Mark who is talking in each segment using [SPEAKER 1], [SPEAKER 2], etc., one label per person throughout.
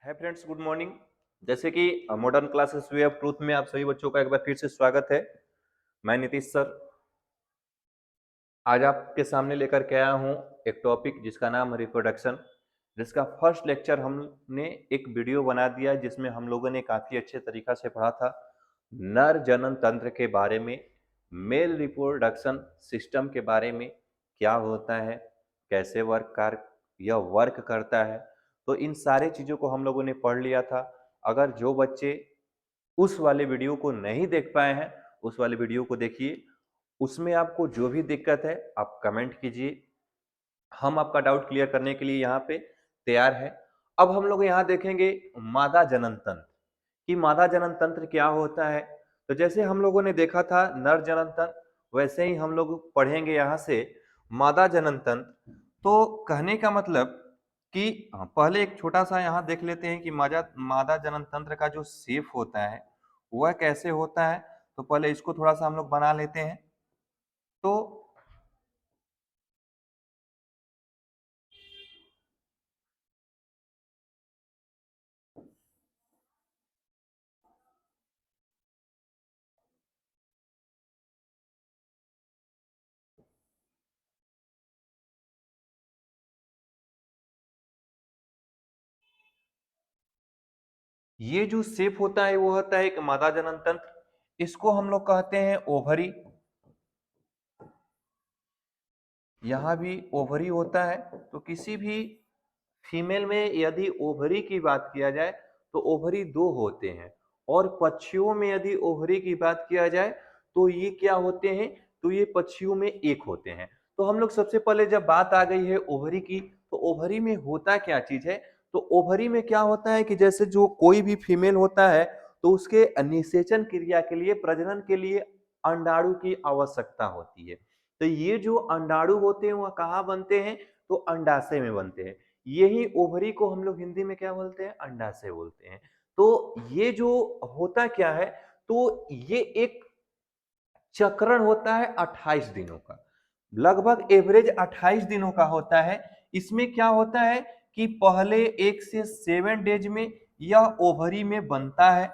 [SPEAKER 1] है friends, good morning. जैसे कि modern classes way of truth में आप सभी बच्चों का एक बार फिर से स्वागत है। मैं नीतीश सर आज आपके सामने लेकर के आया हूं एक टॉपिक जिसका नाम है रिप्रोडक्शन, जिसका फर्स्ट लेक्चर हमने एक वीडियो बना दिया जिसमें हम लोगों ने काफी अच्छे तरीका से पढ़ा था नर जनन तंत्र के बारे में, मेल रिप्रोडक्शन सिस्टम के बारे में, क्या होता है, कैसे यह वर्क करता है। तो इन सारे चीजों को हम लोगों ने पढ़ लिया था। अगर जो बच्चे उस वाले वीडियो को नहीं देख पाए हैं, उस वाले वीडियो को देखिए। उसमें आपको जो भी दिक्कत है आप कमेंट कीजिए, हम आपका डाउट क्लियर करने के लिए यहाँ पे तैयार है। अब हम लोग यहाँ देखेंगे मादा जनन तंत्र कि मादा जनन तंत्र क्या होता है। तो जैसे हम लोगों ने देखा था नर जनन तंत्र, वैसे ही हम लोग पढ़ेंगे यहाँ से मादा जनन तंत्र। तो कहने का मतलब कि पहले एक छोटा सा यहाँ देख लेते हैं कि मादा मादा जनन तंत्र का जो शेप होता है वह कैसे होता है। तो पहले इसको थोड़ा सा हम लोग बना लेते हैं। तो ये जो शेप होता है वो होता है एक मादा जनन तंत्र। इसको हम लोग कहते हैं ओवरी। यहाँ भी ओवरी होता है। तो किसी भी फीमेल में यदि ओवरी की बात किया जाए तो ओवरी दो होते हैं, और पक्षियों में यदि ओवरी की बात किया जाए तो ये क्या होते हैं, तो ये पक्षियों में एक होते हैं। तो हम लोग सबसे पहले जब बात आ गई है ओवरी की, तो ओवरी में होता क्या चीज है। तो ओवरी में क्या होता है कि जैसे जो कोई भी फीमेल होता है तो उसके निषेचन क्रिया के लिए, प्रजनन के लिए अंडाणु की आवश्यकता होती है। तो ये जो अंडाणु होते हैं वह कहाँ बनते हैं, तो अंडाशय में बनते हैं। यही ओवरी को हम लोग हिंदी में क्या बोलते हैं, अंडाशय बोलते हैं। तो ये जो होता क्या है, तो ये एक चक्रण होता है 28 दिनों का, लगभग एवरेज 28 दिनों का होता है। इसमें क्या होता है कि पहले 1 से 7 डेज में यह ओवरी में बनता है।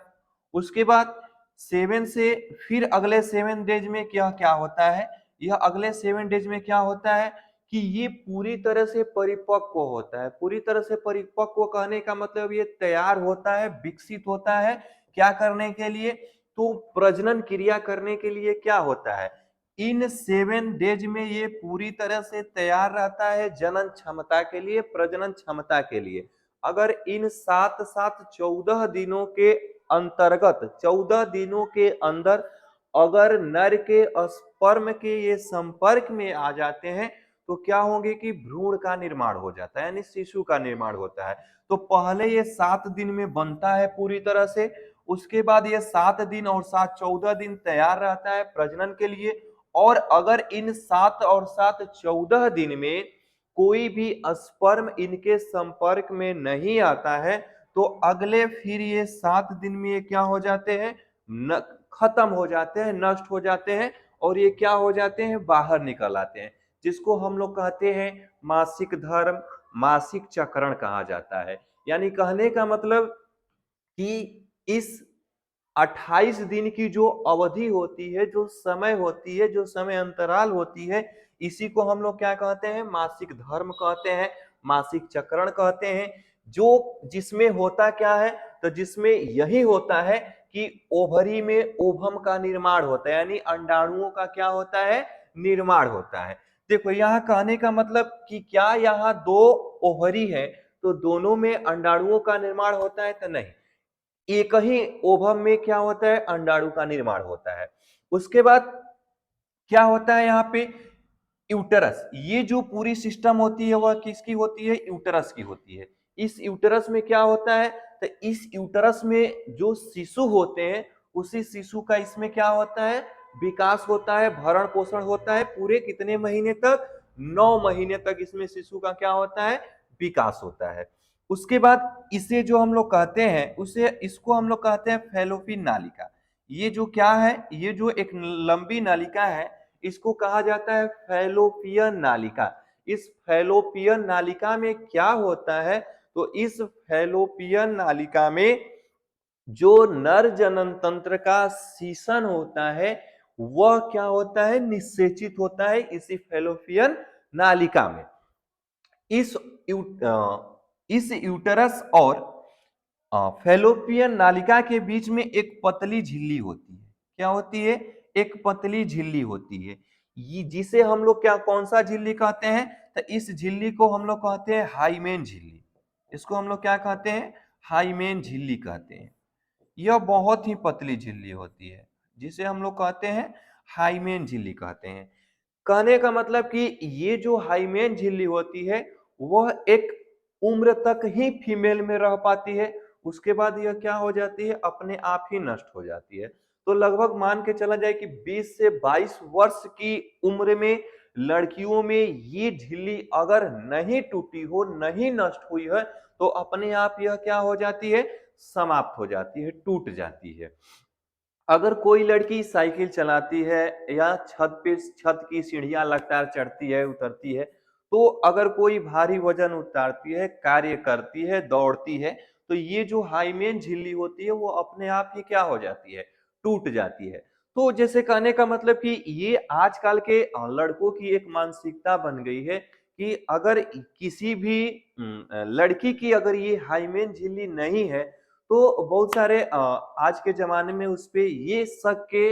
[SPEAKER 1] उसके बाद 7 से फिर अगले 7 डेज में क्या क्या होता है, यह अगले 7 डेज में क्या होता है कि ये पूरी तरह से परिपक्व होता है। पूरी तरह से परिपक्व कहने का मतलब ये तैयार होता है, विकसित होता है। क्या करने के लिए, तो प्रजनन क्रिया करने के लिए क्या होता है। इन 7 डेज में ये पूरी तरह से तैयार रहता है जनन क्षमता के लिए, प्रजनन क्षमता के लिए। अगर इन 7 7 14 दिनों के अंतर्गत, 14 दिनों के अंदर अगर नर के स्पर्म के ये संपर्क में आ जाते हैं तो क्या होंगे कि भ्रूण का निर्माण हो जाता है, यानी शिशु का निर्माण होता है। तो पहले ये 7 दिन में बनता है पूरी तरह से। उसके बाद ये 7 दिन और 7 14 दिन तैयार रहता है प्रजनन के लिए। और अगर इन 7 और 7 14 दिन में कोई भी स्पर्म इनके संपर्क में नहीं आता है तो अगले फिर ये 7 दिन में ये क्या हो जाते हैं, खत्म हो जाते हैं, नष्ट हो जाते हैं, और ये क्या हो जाते हैं, बाहर निकल आते हैं। जिसको हम लोग कहते हैं मासिक धर्म, मासिक चक्रण कहा जाता है। यानी कहने का मतलब कि इस 28 दिन की जो अवधि होती है, जो समय होती है, जो समय अंतराल होती है, इसी को हम लोग क्या कहते हैं, मासिक धर्म कहते हैं, मासिक चक्रण कहते हैं। जो जिसमें होता क्या है, तो जिसमें यही होता है कि ओवरी में ओवम का निर्माण होता है, यानी अंडाणुओं का क्या होता है, निर्माण होता है। देखो यहाँ कहने का मतलब कि क्या यहाँ दो ओवरी है तो दोनों में अंडाणुओं का निर्माण होता है, तो नहीं, एक ही ओवम में क्या होता है, अंडाणु का निर्माण होता है। उसके बाद क्या होता है यहाँ पे, यूटरस। ये जो पूरी सिस्टम होती है वह किसकी होती है, यूटरस की होती है। इस यूटरस में क्या होता है, तो इस यूटरस में जो शिशु होते हैं उसी शिशु का इसमें क्या होता है, विकास होता है, भरण पोषण होता है। पूरे कितने महीने तक, 9 महीने तक इसमें शिशु का क्या होता है, विकास होता है। उसके बाद इसे जो हम लोग कहते हैं, उसे इसको हम लोग कहते हैं फैलोपिन नालिका। ये जो क्या है, ये जो एक लंबी नालिका है इसको कहा जाता है फैलोपियन नालिका। इस फैलोपियन नालिका में क्या होता है, तो इस फैलोपियन नालिका में जो नर जनन तंत्र का सीसन होता है वह क्या होता है, निषेचित होता है इसी फैलोपियन नालिका में। इस इस यूटरस और फैलोपियन नालिका के बीच में एक पतली झिल्ली होती है। क्या होती है? एक पतली झिल्ली होती है। ये जिसे हम लोग क्या, कौन सा झिल्ली कहते हैं? तो इस झिल्ली को हम लोग कहते हैं हाइमेन झिल्ली। इसको हम लोग क्या कहते हैं? हाइमेन झिल्ली कहते हैं। यह बहुत ही पतली झिल्ली होती है जिसे हम लोग कहते हैं हाइमेन झिल्ली कहते हैं। कहने का मतलब कि ये जो हाइमेन झिल्ली होती है वह एक उम्र तक ही फीमेल में रह पाती है, उसके बाद यह क्या हो जाती है, अपने आप ही नष्ट हो जाती है। तो लगभग मान के चला जाए कि 20 से 22 वर्ष की उम्र में लड़कियों में ये झिल्ली अगर नहीं टूटी हो, नहीं नष्ट हुई है, तो अपने आप यह क्या हो जाती है, समाप्त हो जाती है, टूट जाती है। अगर कोई लड़की साइकिल चलाती है या छत की सीढ़ियां लगातार चढ़ती है उतरती है, तो अगर कोई भारी वजन उतारती है, कार्य करती है, दौड़ती है, तो ये जो हाइमेन झिल्ली होती है वो अपने आप ही क्या हो जाती है, टूट जाती है। तो जैसे कहने का मतलब कि ये आजकल के लड़कों की एक मानसिकता बन गई है कि अगर किसी भी लड़की की अगर ये हाइमेन झिल्ली नहीं है तो बहुत सारे आज के जमाने में उस पे ये शक के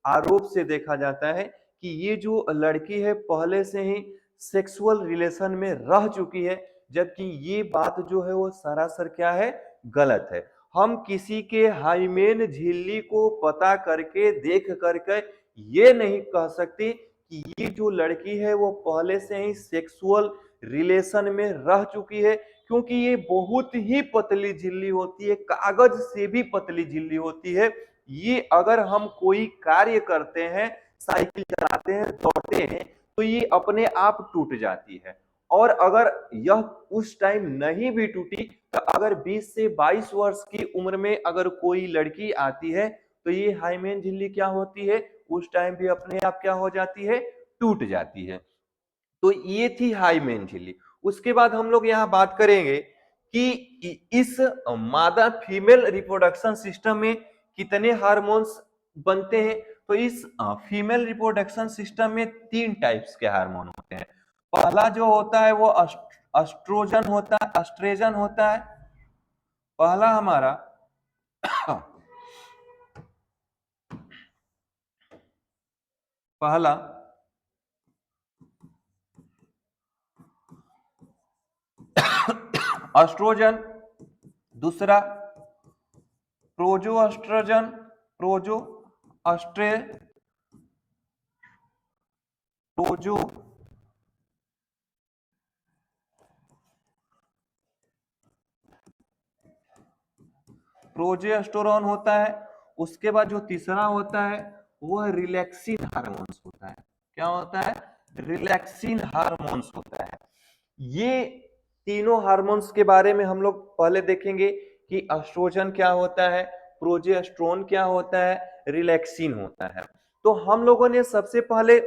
[SPEAKER 1] आरोप से देखा जाता है कि ये जो लड़की है पहले से ही सेक्सुअल रिलेशन में रह चुकी है, जबकि ये बात जो है वो सरासर क्या है, गलत है। हम किसी के हाइमेन झिल्ली को पता करके देख करके ये नहीं कह सकते कि ये जो लड़की है वो पहले से ही सेक्सुअल रिलेशन में रह चुकी है, क्योंकि ये बहुत ही पतली झिल्ली होती है, कागज से भी पतली झिल्ली होती है। ये अगर हम कोई कार्य करते हैं, साइकिल चलाते हैं, दौड़ते हैं, तो ये अपने आप टूट जाती है। और अगर यह उस टाइम नहीं भी टूटी, तो अगर 20 से 22 वर्ष की उम्र में अगर कोई लड़की आती है, तो ये हाइमेन झिल्ली क्या होती है, उस टाइम भी अपने आप क्या हो जाती है, टूट जाती है। तो ये थी हाइमेन झिल्ली। उसके बाद हम लोग यहाँ बात करेंगे कि इस मादा फीमेल रिप्रोडक्शन सिस्टम में कितने हार्मोन्स बनते हैं। तो इस फीमेल रिप्रोडक्शन सिस्टम में 3 टाइप्स के हार्मोन होते हैं। पहला जो होता है वो एस्ट्रोजन होता है, एस्ट्रोजन होता है पहला हमारा। पहला एस्ट्रोजन, दूसरा प्रोजो एस्ट्रोजन, प्रोजो एस्ट्रे प्रोजो प्रोजेस्टेरोन होता है। उसके बाद जो तीसरा होता है वह रिलैक्सिन हार्मोन्स होता है। क्या होता है? रिलैक्सिन हार्मोन्स होता है। ये तीनों हार्मोन्स के बारे में हम लोग पहले देखेंगे कि एस्ट्रोजन क्या होता है, प्रोजेस्टेरोन क्या होता है, रिलैक्सिन होता है। तो हम लोगों ने सबसे पहले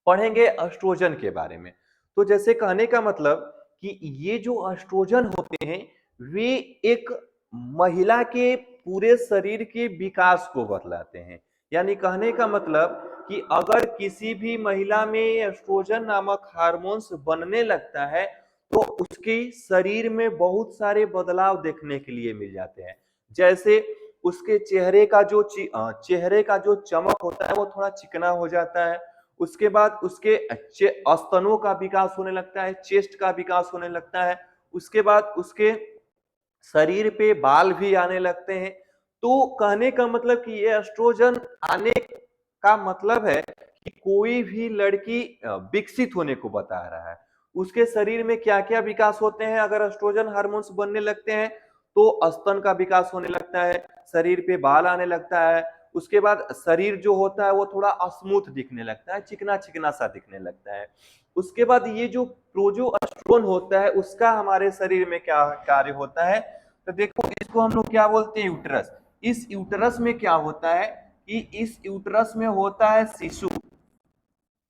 [SPEAKER 1] पढ़ेंगे एस्ट्रोजन के बारे में। तो जैसे कहने का मतलब कि ये जो एस्ट्रोजन होते हैं वे एक महिला के पूरे शरीर के विकास को बतलाते हैं। यानी कहने का मतलब कि अगर किसी भी महिला में एस्ट्रोजन नामक हार्मोन्स बनने लगता है तो उसके शरीर में बहुत सारे बदलाव देखने के लिए मिल जाते हैं। जैसे उसके चेहरे का जो चमक होता है वो थोड़ा चिकना हो जाता है। उसके बाद उसके स्तनों का विकास होने लगता है, चेस्ट का विकास होने लगता है। उसके बाद उसके शरीर पे बाल भी आने लगते हैं। तो कहने का मतलब कि ये एस्ट्रोजन आने का मतलब है कि कोई भी लड़की विकसित होने को बता रहा है। उसके शरीर में क्या क्या विकास होते हैं, अगर एस्ट्रोजन हार्मोन्स बनने लगते हैं तो स्तन का विकास होने लगता है, शरीर पे बाल आने लगता है। उसके बाद शरीर जो होता है वो थोड़ा स्मूथ दिखने लगता है, चिकना चिकना सा दिखने लगता है। उसके बाद ये जो प्रोजेस्टेरोन होता है उसका हमारे शरीर में क्या कार्य होता है, तो देखो इसको हम लोग क्या बोलते हैं, यूट्रस। इस यूट्रस में क्या होता है कि इस यूट्रस में होता है शिशु।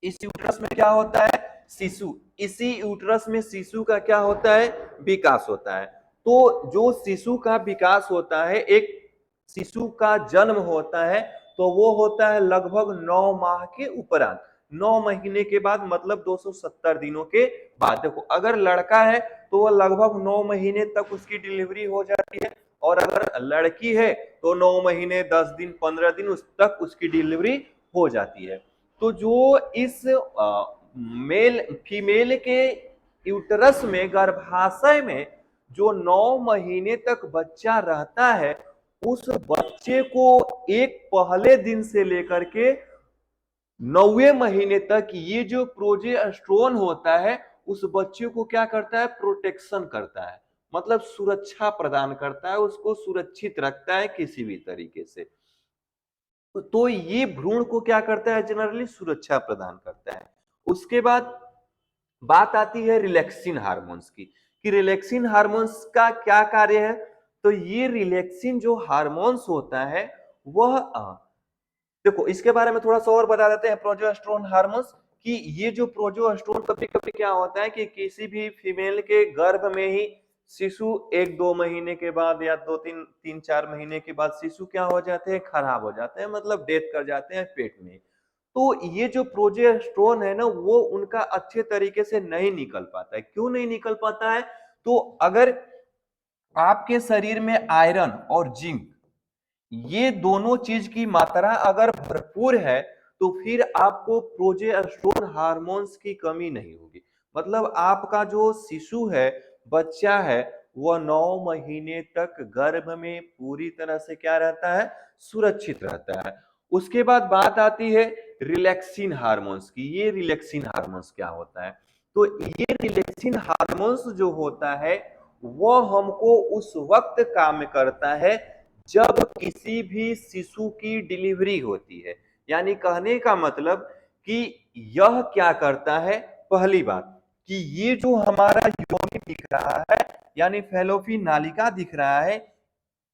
[SPEAKER 1] इस यूट्रस में क्या होता है, शिशु, इसी यूट्रस में शिशु का क्या होता है, विकास होता है। तो जो शिशु का विकास होता है, एक शिशु का जन्म होता है, तो वो होता है लगभग 9 माह के उपरांत, 9 महीने के बाद, मतलब 270 दिनों के बाद। देखो अगर लड़का है तो वो लगभग 9 महीने तक उसकी डिलीवरी हो जाती है, और अगर लड़की है तो 9 महीने 10 दिन 15 दिन उस तक उसकी डिलीवरी हो जाती है। तो जो इस मेल फीमेल के यूटरस में, गर्भाशय में जो 9 महीने तक बच्चा रहता है, उस बच्चे को एक पहले दिन से लेकर के 9वें महीने तक ये जो प्रोजेस्टेरोन होता है, उस बच्चे को क्या करता है, प्रोटेक्शन करता है, मतलब सुरक्षा प्रदान करता है, उसको सुरक्षित रखता है किसी भी तरीके से। तो ये भ्रूण को क्या करता है, जनरली सुरक्षा प्रदान करता है। उसके बाद बात आती है रिलैक्सिन हार्मोन्स की, कि रिलैक्सिन हार्मोन्स का क्या कार्य है। तो ये रिलैक्सिन जो हार्मोन्स होता है, वह देखो इसके बारे में थोड़ा सा और बता देते हैं, प्रोजेस्टेरोन हार्मोन्स, कि ये जो प्रोजेस्टेरोन कभी कभी क्या होता है कि किसी भी फीमेल के गर्भ में ही शिशु 1-2 महीने के बाद या 2-3-4 महीने के बाद शिशु क्या हो जाते हैं, खराब हो जाते हैं, मतलब डेथ कर जाते हैं पेट में। तो ये जो प्रोजेस्टेरोन है ना, वो उनका अच्छे तरीके से नहीं निकल पाता है। क्यों नहीं निकल पाता है, तो अगर आपके शरीर में आयरन और जिंक, ये दोनों चीज की मात्रा अगर भरपूर है, तो फिर आपको प्रोजेस्टेरोन हार्मोन्स की कमी नहीं होगी। मतलब आपका जो शिशु है, बच्चा है, वह 9 महीने तक गर्भ में पूरी तरह से क्या रहता है, सुरक्षित रहता है। उसके बाद बात आती है रिलैक्सिन हार्मोन्स की। ये रिलैक्सिन हार्मोन्स क्या होता है, तो ये रिलैक्सिन हार्मोन्स जो होता है, वह हमको उस वक्त काम करता है जब किसी भी शिशु की डिलीवरी होती है। यानी कहने का मतलब कि यह क्या करता है, पहली बात कि ये जो हमारा योनि दिख रहा है, यानी फैलोपियन नालिका दिख रहा है,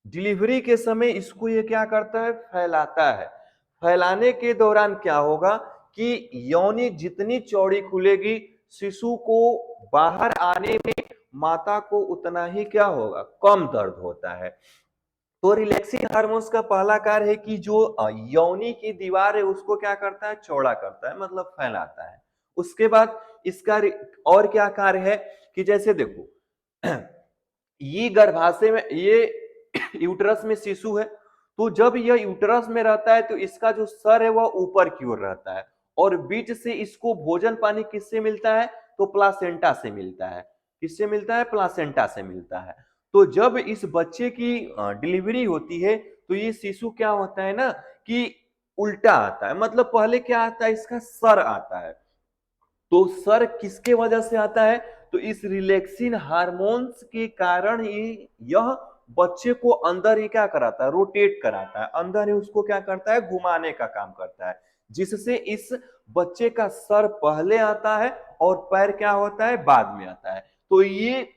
[SPEAKER 1] डिलीवरी के समय इसको ये क्या करता है, फैलाता है। फैलाने के दौरान क्या होगा कि योनि जितनी चौड़ी खुलेगी, शिशु को बाहर आने में माता को उतना ही क्या होगा, कम दर्द होता है। तो रिलैक्सिन हार्मोन्स का पहला कार्य है कि जो योनि की दीवार है उसको क्या करता है, चौड़ा करता है, मतलब फैलाता है। उसके बाद इसका और क्या कार्य है, कि जैसे देखो ये गर्भाशय में, ये यूटरस में शिशु है, तो जब यह यूटरस में रहता है तो इसका जो सर है वह ऊपर की ओर रहता है, और बीच से इसको भोजन पानी किससे मिलता है, तो प्लासेंटा से मिलता है। किससे मिलता है, प्लासेंटा से मिलता है। तो जब इस बच्चे की डिलीवरी होती है, तो ये शिशु क्या होता है ना, कि उल्टा आता है। मतलब पहले क्या आता है, इसका सर आता है। तो सर किसके वजह से आता है, तो इस रिलैक्सिन हार्मोन्स के कारण ही यह बच्चे को अंदर ही क्या कराता है, रोटेट कराता है, अंदर ही उसको क्या करता है, घुमाने का काम करता है, जिससे इस बच्चे का सर पहले आता है और पैर क्या होता है, बाद में आता है। तो ये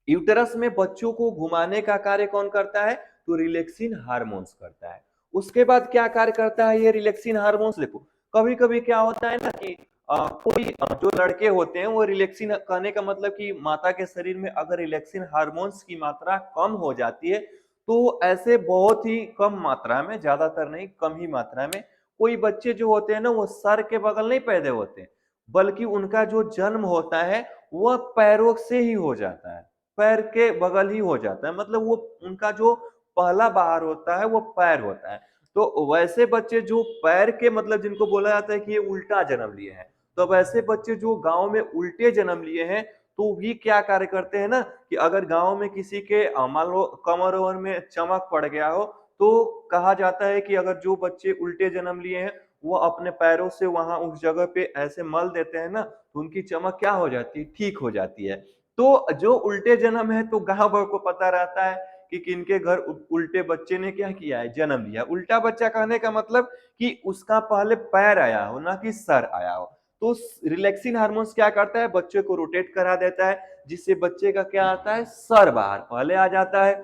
[SPEAKER 1] यूटेरस में बच्चों को घुमाने का कार्य कौन करता है, तो रिलैक्सिन हार्मोन्स करता है। उसके बाद क्या कार्य करता है ये रिलैक्सिन हार्मोन्स, देखो कभी कभी क्या होता है ना कि कोई जो लड़के होते हैं वो रिलैक्सिन, कहने का मतलब कि माता के शरीर में अगर रिलैक्सिन हार्मोन्स की मात्रा कम हो जाती है, तो ऐसे बहुत ही कम मात्रा में, ज्यादातर नहीं, कम ही मात्रा में कोई बच्चे जो होते हैं ना, वो सर के बगल नहीं पैदा होते, बल्कि उनका जो जन्म होता है वह पैरों से ही हो जाता है, पैर के बगल ही हो जाता है। मतलब वो उनका जो पहला बाहर होता है वो पैर होता है। तो वैसे बच्चे जो पैर के, मतलब जिनको बोला जाता है कि ये उल्टा जन्म लिए हैं, तो वैसे बच्चे जो गांव में उल्टे जन्म लिए हैं, तो भी क्या कार्य करते हैं ना, कि अगर गांव में किसी के मान लो कमर वमर में चमक पड़ गया हो, तो कहा जाता है कि अगर जो बच्चे उल्टे जन्म लिए हैं, वो अपने पैरों से वहां उस जगह पे ऐसे मल देते हैं ना, तो उनकी चमक क्या हो जाती है, ठीक हो जाती है। तो जो उल्टे जन्म है, तो गांव भर को पता रहता है कि किनके घर उल्टे बच्चे ने क्या किया है, जन्म लिया। उल्टा बच्चा कहने का मतलब कि उसका पहले पैर आया हो, ना कि सर आया हो। तो रिलैक्सिन हार्मोन्स क्या करता है, बच्चे को रोटेट करा देता है, जिससे बच्चे का क्या आता है, सर बाहर पहले आ जाता है,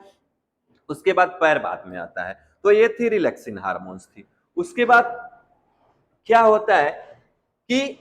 [SPEAKER 1] उसके बाद पैर बाद में आता है। तो ये थी रिलैक्सिन हार्मोन्स थी। उसके बाद क्या होता है कि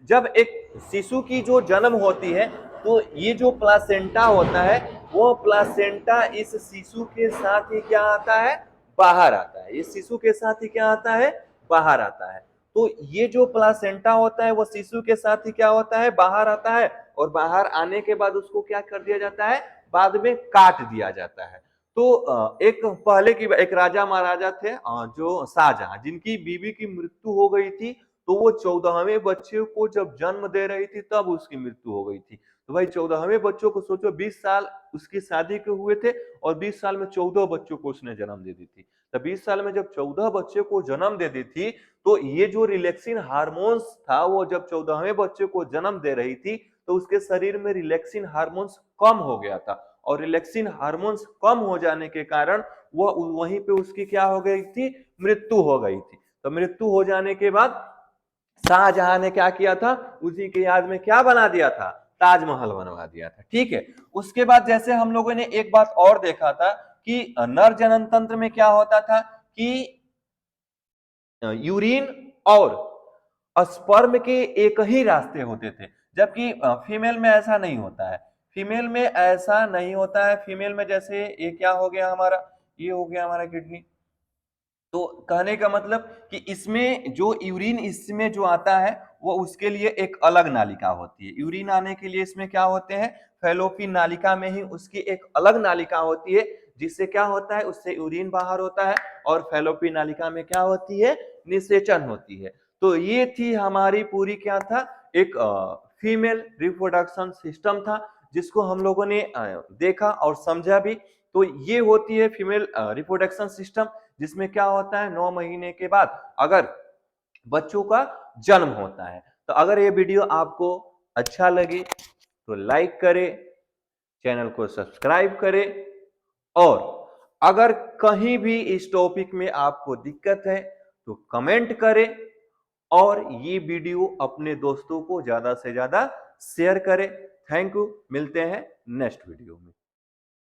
[SPEAKER 1] जब एक शिशु की जो जन्म होती है तो ये जो प्लासेंटा होता है वो प्लासेंटा इस शिशु के साथ ही क्या आता है, बाहर आता है। इस शिशु के साथ ही क्या आता है, बाहर आता है। तो ये जो प्लासेंटा होता है वो शिशु के साथ ही क्या होता है, बाहर आता है। और बाहर आने के बाद उसको क्या कर दिया जाता है, बाद में काट दिया जाता है। तो एक पहले की एक राजा महाराजा थे जो शाहजहां, जिनकी बीवी की मृत्यु हो गई थी। तो वो 14वें बच्चे को जब जन्म दे रही थी तब उसकी मृत्यु हो गई थी। तो भाई 14वें बच्चों को सोचो, 20 साल उसकी शादी के हुए थे और 20 साल में 14 बच्चों को उसने जन्म दे दी थी। तो 20 साल में जब 14 बच्चे को जन्म दे दी थी तो ये जो रिलैक्सिन हार्मोन्स था वो जब 14वें बच्चे को जन्म दे रही थी तो उसके शरीर में रिलैक्सिन हार्मोन्स कम हो गया था। और रिलैक्सिन हार्मोन्स कम हो जाने के कारण वो वहीं पे उसकी क्या हो गई थी, मृत्यु हो गई थी। तो मृत्यु हो जाने के बाद शाहजहां ने क्या किया था, उसी की याद में क्या बना दिया था, ताजमहल बनवा दिया था। ठीक है। उसके बाद जैसे हम लोगों ने एक बात और देखा था कि नर जनन तंत्र में क्या होता था कि यूरिन और स्पर्म के एक ही रास्ते होते थे, जबकि फीमेल में ऐसा नहीं होता है। फीमेल में ऐसा नहीं होता है। फीमेल में जैसे ये क्या हो गया हमारा, ये हो गया हमारा किडनी। तो कहने का मतलब कि इसमें जो यूरिन इसमें जो आता है वो उसके लिए एक अलग नालिका होती है। यूरिन आने के लिए इसमें क्या होते हैं, फैलोपियन नालिका में ही उसकी एक अलग नालिका होती है, जिससे क्या होता है, उससे यूरिन बाहर होता है। और फैलोपियन नालिका में क्या होती है, निषेचन होती है। तो ये थी हमारी पूरी क्या था, एक फीमेल रिप्रोडक्शन सिस्टम था, जिसको हम लोगों ने देखा और समझा भी। तो ये होती है फीमेल रिप्रोडक्शन सिस्टम, जिसमें क्या होता है, 9 महीने के बाद अगर बच्चों का जन्म होता है। तो अगर ये वीडियो आपको अच्छा लगे तो लाइक करें, चैनल को सब्सक्राइब करें, और अगर कहीं भी इस टॉपिक में आपको दिक्कत है तो कमेंट करें, और ये वीडियो अपने दोस्तों को ज्यादा से ज्यादा शेयर करें। थैंक यू, मिलते हैं नेक्स्ट वीडियो में।